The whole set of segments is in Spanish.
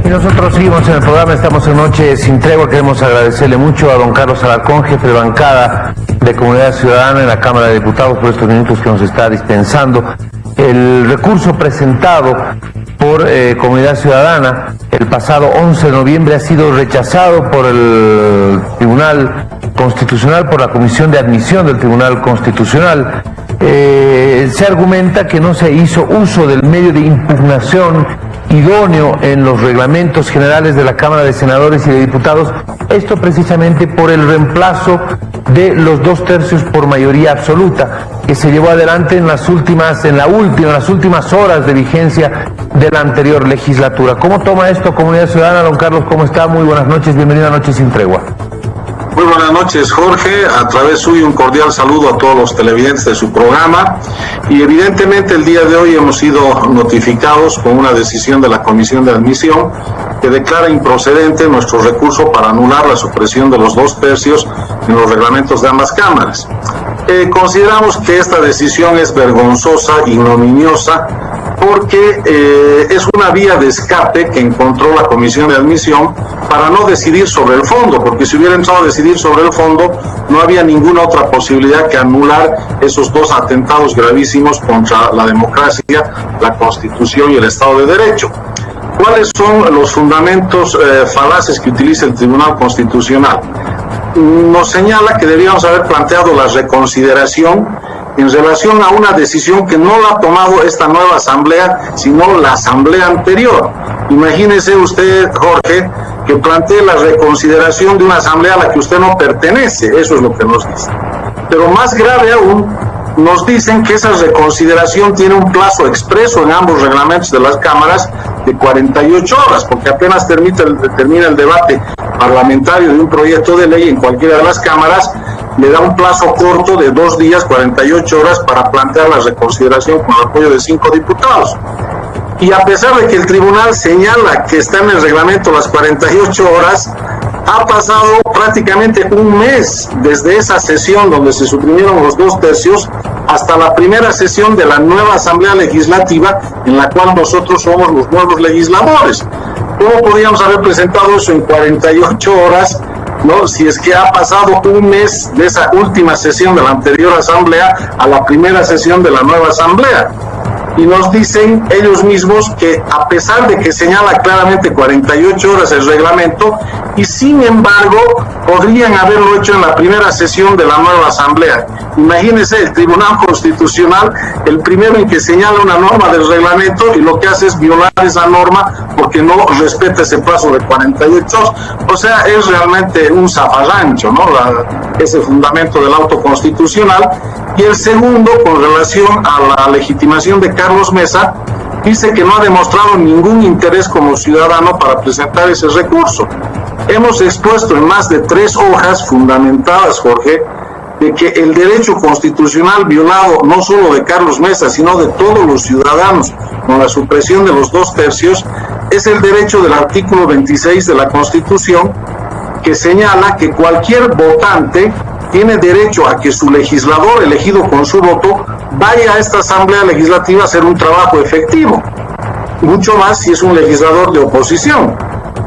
Y nosotros seguimos en el programa, estamos en Noche Sin Tregua. Queremos agradecerle mucho a don Carlos Alarcón, jefe de bancada de Comunidad Ciudadana en la Cámara de Diputados, por estos minutos que nos está dispensando. El recurso presentado por Comunidad Ciudadana el pasado 11 de noviembre ha sido rechazado por el Tribunal Constitucional, por la Comisión de Admisión del Tribunal Constitucional. Se argumenta que no se hizo uso del medio de impugnación idóneo en los reglamentos generales de la Cámara de Senadores y de Diputados, esto precisamente por el reemplazo de los 2/3 por mayoría absoluta que se llevó adelante en las últimas horas de vigencia de la anterior legislatura. ¿Cómo toma esto Comunidad Ciudadana? Don Carlos, ¿cómo está? Muy buenas noches, bienvenido a Noche Sin Tregua. Muy buenas noches, Jorge. A través suyo un cordial saludo a todos los televidentes de su programa. Y evidentemente el día de hoy hemos sido notificados con una decisión de la Comisión de Admisión que declara improcedente nuestro recurso para anular la supresión de los 2/3 en los reglamentos de ambas cámaras. Consideramos que esta decisión es vergonzosa, ignominiosa, porque es una vía de escape que encontró la Comisión de Admisión para no decidir sobre el fondo, porque si hubiera entrado a decidir sobre el fondo, no había ninguna otra posibilidad que anular esos dos atentados gravísimos contra la democracia, la Constitución y el Estado de Derecho. ¿Cuáles son los fundamentos falaces que utiliza el Tribunal Constitucional? Nos señala que debíamos haber planteado la reconsideración en relación a una decisión que no la ha tomado esta nueva asamblea, sino la asamblea anterior. Imagínese usted, Jorge, que plantee la reconsideración de una asamblea a la que usted no pertenece. Eso es lo que nos dice. Pero más grave aún, nos dicen que esa reconsideración tiene un plazo expreso en ambos reglamentos de las cámaras de 48 horas, porque apenas termina el debate parlamentario de un proyecto de ley en cualquiera de las cámaras, le da un plazo corto de 2 días, 48 horas, para plantear la reconsideración con el apoyo de 5 diputados. Y a pesar de que el tribunal señala que está en el reglamento las 48 horas, ha pasado prácticamente un mes desde esa sesión donde se suprimieron los 2/3 hasta la primera sesión de la nueva Asamblea Legislativa, en la cual nosotros somos los nuevos legisladores. ¿Cómo podíamos haber presentado eso en 48 horas, no? Si es que ha pasado un mes de esa última sesión de la anterior Asamblea a la primera sesión de la nueva Asamblea. Y nos dicen ellos mismos que a pesar de que señala claramente 48 horas el reglamento, y sin embargo podrían haberlo hecho en la primera sesión de la nueva asamblea. Imagínense, el Tribunal Constitucional, el primero en que señala una norma del reglamento y lo que hace es violar esa norma porque no respeta ese plazo de 48 horas. O sea, es realmente un zafarrancho, ¿no? Ese fundamento del auto constitucional. Y el segundo, con relación a la legitimación de Carlos Mesa, dice que no ha demostrado ningún interés como ciudadano para presentar ese recurso. Hemos expuesto en más de 3 hojas fundamentadas, Jorge, de que el derecho constitucional violado no solo de Carlos Mesa, sino de todos los ciudadanos con la supresión de los 2/3, es el derecho del artículo 26 de la Constitución, que señala que cualquier votante tiene derecho a que su legislador elegido con su voto vaya a esta asamblea legislativa a hacer un trabajo efectivo, mucho más si es un legislador de oposición.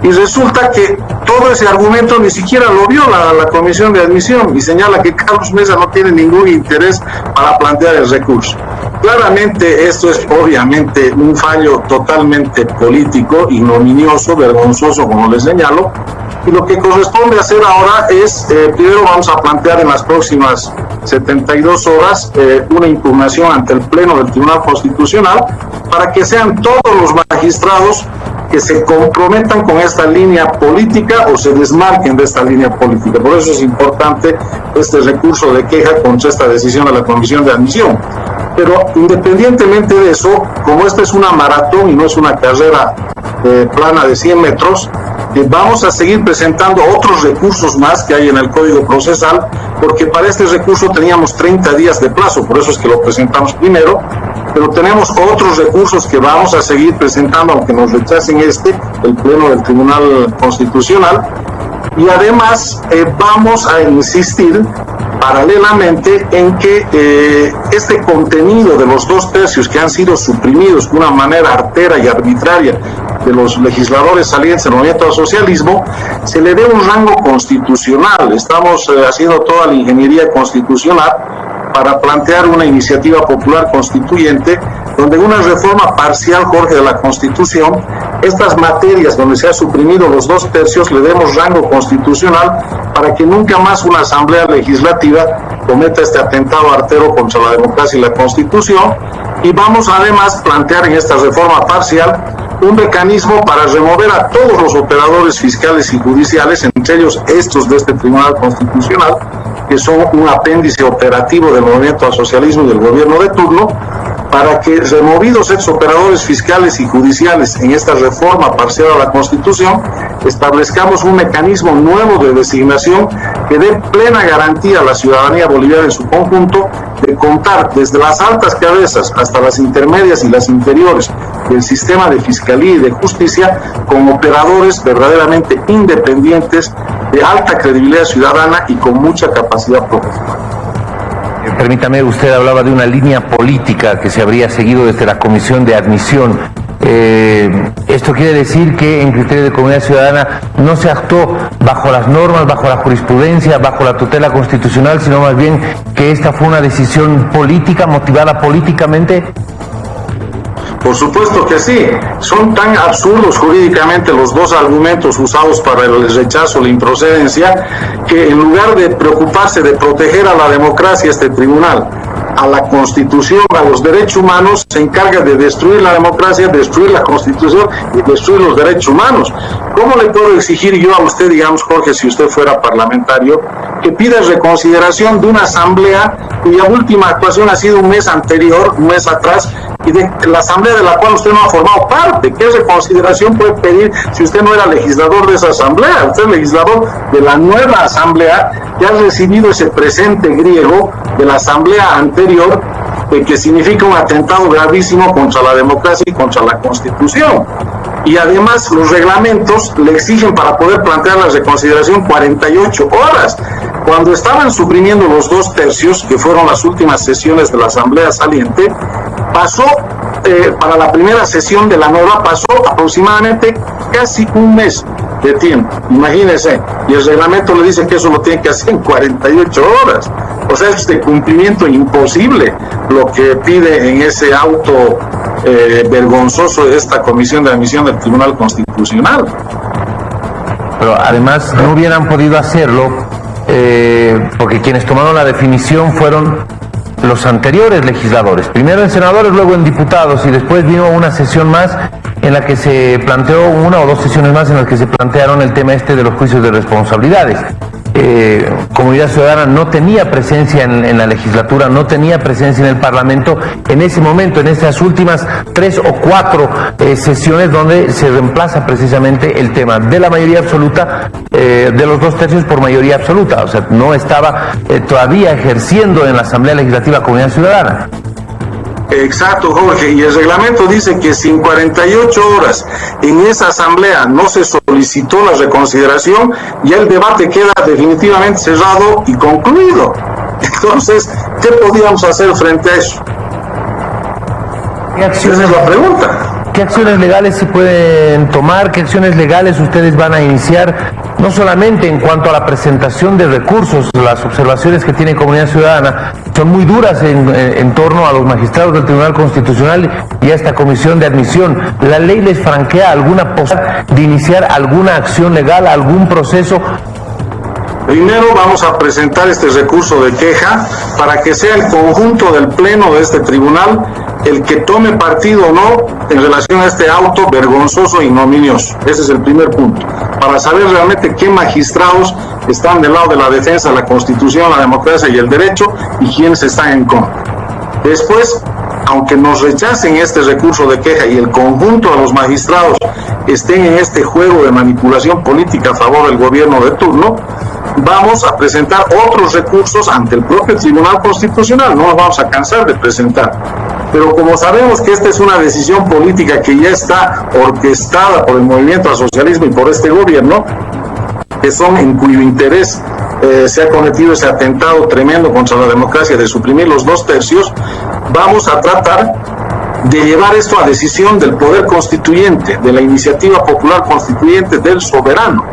Y resulta que todo ese argumento ni siquiera lo viola la Comisión de Admisión y señala que Carlos Mesa no tiene ningún interés para plantear el recurso. Claramente esto es obviamente un fallo totalmente político, ignominioso, vergonzoso, como les señalo. Y lo que corresponde hacer ahora es, primero vamos a plantear en las próximas 72 horas una impugnación ante el Pleno del Tribunal Constitucional para que sean todos los magistrados que se comprometan con esta línea política o se desmarquen de esta línea política. Por eso es importante este recurso de queja contra esta decisión de la Comisión de Admisión. Pero independientemente de eso, como esta es una maratón y no es una carrera plana de 100 metros, vamos a seguir presentando otros recursos más que hay en el Código Procesal, porque para este recurso teníamos 30 días de plazo, por eso es que lo presentamos primero, pero tenemos otros recursos que vamos a seguir presentando, aunque nos rechacen el Pleno del Tribunal Constitucional, y además vamos a insistir paralelamente en que este contenido de los 2/3 que han sido suprimidos de una manera artera y arbitraria de los legisladores salientes del movimiento al socialismo se le dé un rango constitucional. Estamos haciendo toda la ingeniería constitucional para plantear una iniciativa popular constituyente donde una reforma parcial, Jorge, de la Constitución, estas materias donde se ha suprimido los 2/3 le demos rango constitucional para que nunca más una asamblea legislativa cometa este atentado artero contra la democracia y la Constitución. Y vamos además a plantear en esta reforma parcial un mecanismo para remover a todos los operadores fiscales y judiciales, entre ellos estos de este Tribunal Constitucional, que son un apéndice operativo del movimiento al socialismo y del gobierno de turno, para que, removidos estos operadores fiscales y judiciales en esta reforma parcial a la Constitución, establezcamos un mecanismo nuevo de designación que dé plena garantía a la ciudadanía boliviana en su conjunto de contar desde las altas cabezas hasta las intermedias y las inferiores del sistema de fiscalía y de justicia con operadores verdaderamente independientes, de alta credibilidad ciudadana y con mucha capacidad profesional. Permítame, usted hablaba de una línea política que se habría seguido desde la Comisión de Admisión. Esto quiere decir que en criterio de comunidad ciudadana no se actuó bajo las normas, bajo la jurisprudencia, bajo la tutela constitucional, sino más bien que esta fue una decisión política, motivada políticamente. Por supuesto que sí. Son tan absurdos jurídicamente los dos argumentos usados para el rechazo o la improcedencia que en lugar de preocuparse de proteger a la democracia, este tribunal, a la Constitución, a los derechos humanos, se encarga de destruir la democracia, destruir la Constitución y destruir los derechos humanos. ¿Cómo le puedo exigir yo a usted, digamos, Jorge, si usted fuera parlamentario, que pida reconsideración de una asamblea cuya última actuación ha sido un mes anterior, un mes atrás, y de la asamblea de la cual usted no ha formado parte? ¿Qué reconsideración puede pedir si usted no era legislador de esa asamblea? Usted es legislador de la nueva asamblea que ha recibido ese presente griego de la asamblea anterior, que significa un atentado gravísimo contra la democracia y contra la Constitución. Y además los reglamentos le exigen para poder plantear la reconsideración 48 horas. Cuando estaban suprimiendo los 2/3, que fueron las últimas sesiones de la asamblea saliente, pasó, para la primera sesión de la nueva, pasó aproximadamente casi un mes de tiempo, imagínense, y el reglamento le dice que eso lo tiene que hacer en 48 horas. O sea, es de cumplimiento imposible lo que pide en ese auto vergonzoso de esta Comisión de Admisión del Tribunal Constitucional. Pero además no hubieran podido hacerlo porque quienes tomaron la definición fueron los anteriores legisladores, primero en senadores, luego en diputados, y después vino una sesión más en la que se planteó, una o dos sesiones más en las que se plantearon el tema este de los juicios de responsabilidades. Comunidad Ciudadana no tenía presencia en la legislatura, no tenía presencia en el Parlamento en ese momento, en estas últimas 3 o 4 sesiones donde se reemplaza precisamente el tema de la mayoría absoluta, de los 2/3 por mayoría absoluta. O sea, no estaba todavía ejerciendo en la Asamblea Legislativa Comunidad Ciudadana. Exacto, Jorge, y el reglamento dice que si en 48 horas en esa asamblea no se solicitó la reconsideración, ya el debate queda definitivamente cerrado y concluido. Entonces, ¿qué podíamos hacer frente a eso? Esa es la pregunta. ¿Qué acciones legales se pueden tomar? ¿Qué acciones legales ustedes van a iniciar? No solamente en cuanto a la presentación de recursos, las observaciones que tiene Comunidad Ciudadana son muy duras en torno a los magistrados del Tribunal Constitucional y a esta Comisión de Admisión. ¿La ley les franquea alguna posibilidad de iniciar alguna acción legal, algún proceso? Primero vamos a presentar este recurso de queja para que sea el conjunto del pleno de este tribunal el que tome partido o no en relación a este auto vergonzoso e ignominioso. Ese es el primer punto, para saber realmente qué magistrados están del lado de la defensa de la Constitución, la democracia y el derecho y quiénes están en contra. Después, aunque nos rechacen este recurso de queja y el conjunto de los magistrados estén en este juego de manipulación política a favor del gobierno de turno, vamos a presentar otros recursos ante el propio Tribunal Constitucional. No nos vamos a cansar de presentar. Pero como sabemos que esta es una decisión política que ya está orquestada por el movimiento al socialismo y por este gobierno, que son en cuyo interés se ha cometido ese atentado tremendo contra la democracia de suprimir los 2/3, vamos a tratar de llevar esto a decisión del poder constituyente, de la iniciativa popular constituyente, del soberano,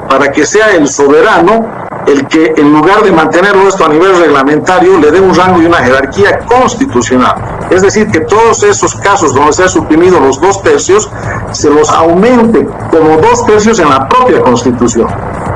para que sea el soberano el que, en lugar de mantenerlo esto a nivel reglamentario, le dé un rango y una jerarquía constitucional. Es decir, que todos esos casos donde se ha suprimido los 2/3, se los aumente como 2/3 en la propia Constitución.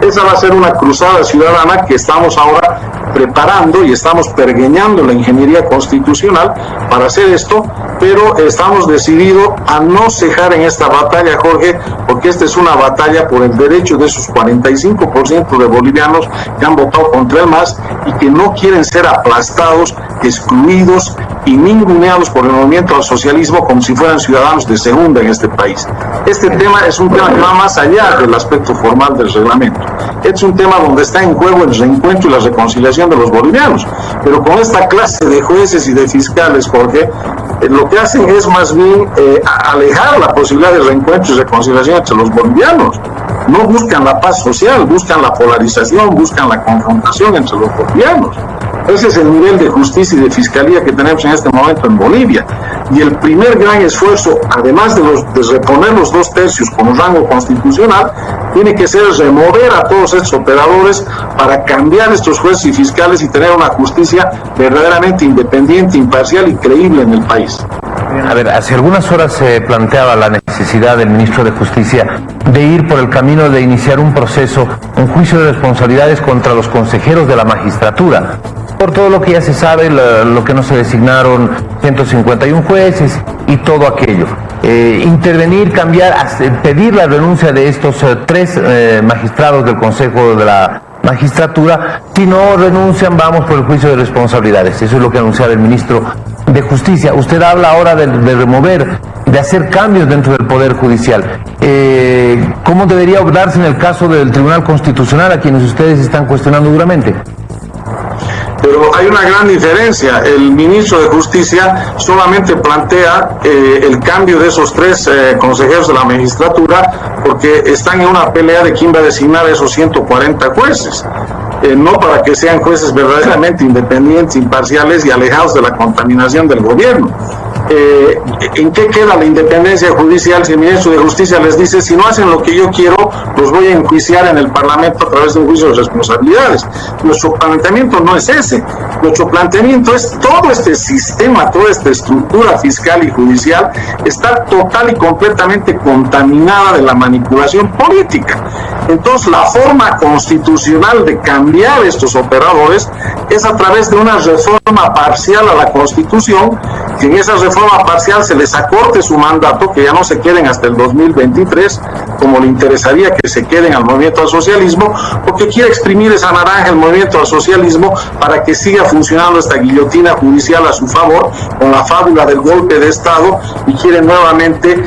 Esa va a ser una cruzada ciudadana que estamos ahora preparando y estamos pergeñando la ingeniería constitucional para hacer esto, pero estamos decididos a no cejar en esta batalla, Jorge, porque esta es una batalla por el derecho de esos 45% de bolivianos que han votado contra el MAS y que no quieren ser aplastados, excluidos y ninguneados por el movimiento al socialismo como si fueran ciudadanos de segunda en este país. Este tema es un tema que va más allá del aspecto formal del reglamento. Es un tema donde está en juego el reencuentro y la reconciliación de los bolivianos. Pero con esta clase de jueces y de fiscales, Jorge, lo que hacen es más bien alejar la posibilidad de reencuentro y reconciliación entre los bolivianos. No buscan la paz social, buscan la polarización, buscan la confrontación entre los bolivianos. Ese es el nivel de justicia y de fiscalía que tenemos en este momento en Bolivia. Y el primer gran esfuerzo, además de reponer los 2/3 como rango constitucional, tiene que ser remover a todos estos operadores para cambiar estos jueces y fiscales y tener una justicia verdaderamente independiente, imparcial y creíble en el país. A ver, hace algunas horas se planteaba la necesidad del ministro de Justicia de ir por el camino de iniciar un proceso, un juicio de responsabilidades contra los consejeros de la magistratura. Por todo lo que ya se sabe, lo que no se designaron 151 jueces y todo aquello. Intervenir, cambiar, pedir la renuncia de estos 3 magistrados del Consejo de la Magistratura. Si no renuncian, vamos por el juicio de responsabilidades. Eso es lo que anunciaba el ministro de Justicia. Usted habla ahora de remover, de hacer cambios dentro del Poder Judicial. ¿Cómo debería obrarse en el caso del Tribunal Constitucional, a quienes ustedes están cuestionando duramente? Pero hay una gran diferencia. El ministro de Justicia solamente plantea el cambio de esos 3 consejeros de la magistratura porque están en una pelea de quién va a designar a esos 140 jueces. No para que sean jueces verdaderamente independientes, imparciales y alejados de la contaminación del gobierno. ¿En qué queda la independencia judicial si el ministro de Justicia les dice, si no hacen lo que yo quiero, los voy a enjuiciar en el Parlamento a través de un juicio de responsabilidades? Nuestro planteamiento no es ese. Nuestro planteamiento es todo este sistema, toda esta estructura fiscal y judicial está total y completamente contaminada de la manipulación política. Entonces, la forma constitucional de cambiar estos operadores es a través de una reforma parcial a la Constitución, que en esa reforma parcial se les acorte su mandato, que ya no se queden hasta el 2023, como le interesaría que se queden al movimiento al socialismo, porque quiere exprimir esa naranja el movimiento al socialismo para que siga funcionando esta guillotina judicial a su favor, con la fábula del golpe de Estado, y quiere nuevamente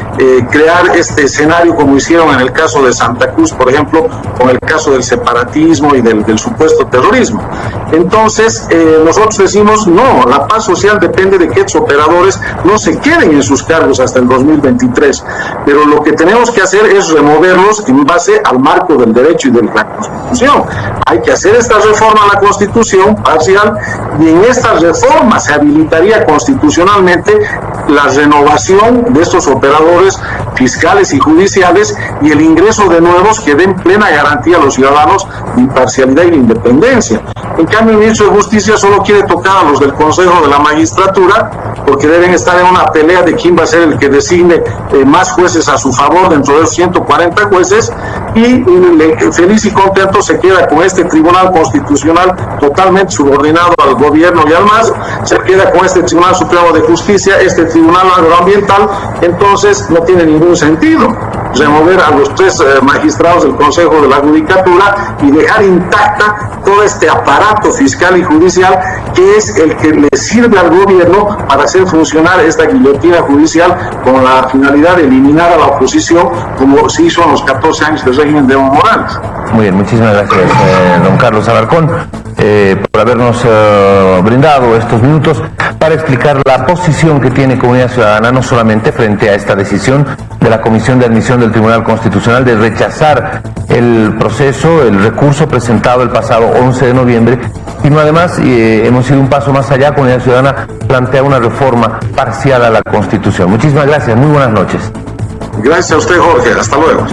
crear este escenario como hicieron en el caso de Santa Cruz, por ejemplo, con el caso del separatismo y del supuesto terrorismo. Entonces, nosotros decimos, no, la paz social depende de que estos operadores no se queden en sus cargos hasta el 2023, pero lo que tenemos que hacer es removerlos en base al marco del derecho y de la Constitución. Hay que hacer esta reforma a la Constitución parcial, y en esta reforma se habilitaría constitucionalmente la renovación de estos operadores fiscales y judiciales y el ingreso de nuevos que den plena garantía a los ciudadanos de imparcialidad y de independencia. En cambio, el ministro de Justicia solo quiere tocar a los del Consejo de la Magistratura, porque deben estar en una pelea de quién va a ser el que designe más jueces a su favor dentro de los 140 jueces, y feliz y contento se queda con este Tribunal Constitucional totalmente subordinado al gobierno y al MAS, se queda con este Tribunal Supremo de Justicia, este Tribunal Agroambiental. Entonces no tiene ningún sentido remover a los 3 magistrados del Consejo de la Judicatura y dejar intacta todo este aparato fiscal y judicial que es el que le sirve al gobierno para hacer funcionar esta guillotina judicial con la finalidad de eliminar a la oposición, como se hizo en los 14 años del régimen de Evo Morales. Muy bien, muchísimas gracias, don Carlos Alarcón, por habernos brindado estos minutos para explicar la posición que tiene Comunidad Ciudadana, no solamente frente a esta decisión de la Comisión de Admisión del Tribunal Constitucional de rechazar el proceso, el recurso presentado el pasado 11 de noviembre sino además hemos ido un paso más allá. Comunidad Ciudadana plantea una reforma parcial a la Constitución. Muchísimas gracias, muy buenas noches. Gracias a usted, Jorge, hasta luego.